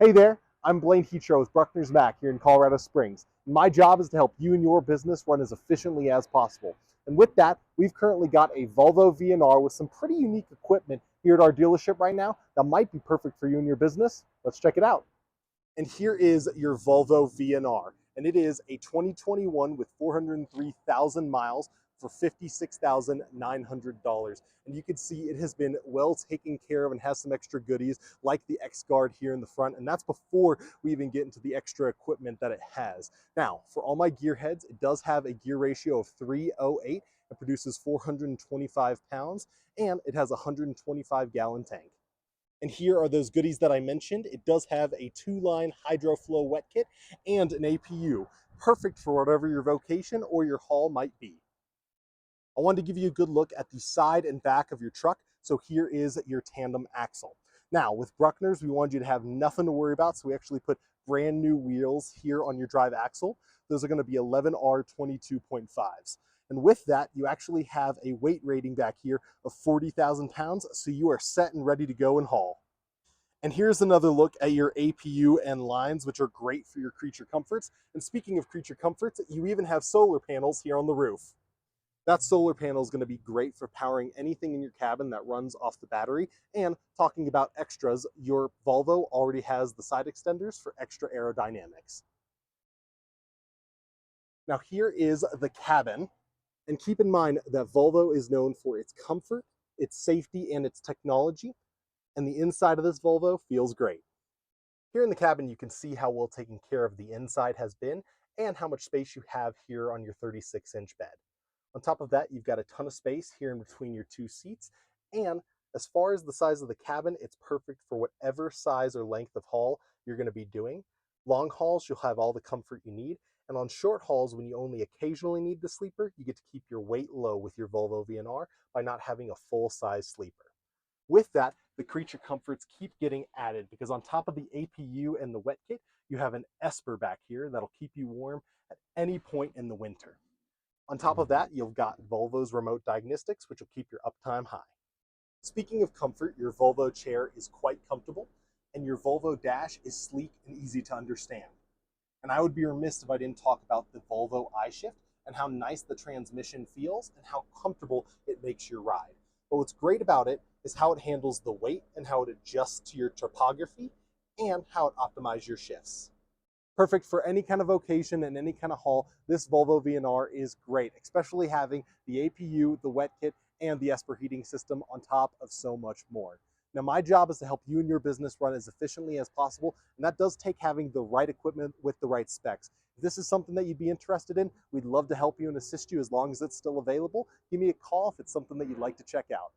Hey there, I'm Blayne Hetro with Bruckner's Mack here in Colorado Springs. My job is to help you and your business run as efficiently as possible. And with that, we've currently got a Volvo VNR with some pretty unique equipment here at our dealership right now that might be perfect for you and your business. Let's check it out. And here is your Volvo VNR. And it is a 2021 with 403,000 miles for $56,900. And you can see it has been well taken care of and has some extra goodies like the X Guard here in the front. And that's before we even get into the extra equipment that it has. Now, for all my gearheads, it does have a gear ratio of 308. It produces 425 pounds and it has a 125-gallon tank. And here are those goodies that I mentioned. It does have a 2-line HydroFlow wet kit and an APU, perfect for whatever your vocation or your haul might be. I wanted to give you a good look at the side and back of your truck. So here is your tandem axle. Now, with Bruckner's, we wanted you to have nothing to worry about, so we actually put brand new wheels here on your drive axle. Those are going to be 11R 22.5s. And with that, you actually have a weight rating back here of 40,000 pounds, so you are set and ready to go and haul. And here's another look at your APU and lines, which are great for your creature comforts. And speaking of creature comforts, you even have solar panels here on the roof. That solar panel is going to be great for powering anything in your cabin that runs off the battery. And talking about extras, your Volvo already has the side extenders for extra aerodynamics. Now here is the cabin. And keep in mind that Volvo is known for its comfort, its safety, and its technology. And the inside of this Volvo feels great. Here in the cabin, you can see how well taken care of the inside has been and how much space you have here on your 36-inch bed. On top of that, you've got a ton of space here in between your two seats. And as far as the size of the cabin, it's perfect for whatever size or length of haul you're going to be doing. Long hauls, you'll have all the comfort you need. And on short hauls, when you only occasionally need the sleeper, you get to keep your weight low with your Volvo VNR by not having a full-size sleeper. With that, the creature comforts keep getting added because on top of the APU and the wet kit, you have an Esper back here that'll keep you warm at any point in the winter. On top of that, you've got Volvo's remote diagnostics, which will keep your uptime high. Speaking of comfort, your Volvo chair is quite comfortable, and your Volvo dash is sleek and easy to understand. And I would be remiss if I didn't talk about the Volvo iShift and how nice the transmission feels and how comfortable it makes your ride. But what's great about it is how it handles the weight and how it adjusts to your topography and how it optimizes your shifts. Perfect for any kind of vocation and any kind of haul. This Volvo VNR is great, especially having the APU, the wet kit, and the Esper heating system on top of so much more. Now, my job is to help you and your business run as efficiently as possible, and that does take having the right equipment with the right specs. If this is something that you'd be interested in, we'd love to help you and assist you as long as it's still available. Give me a call if it's something that you'd like to check out.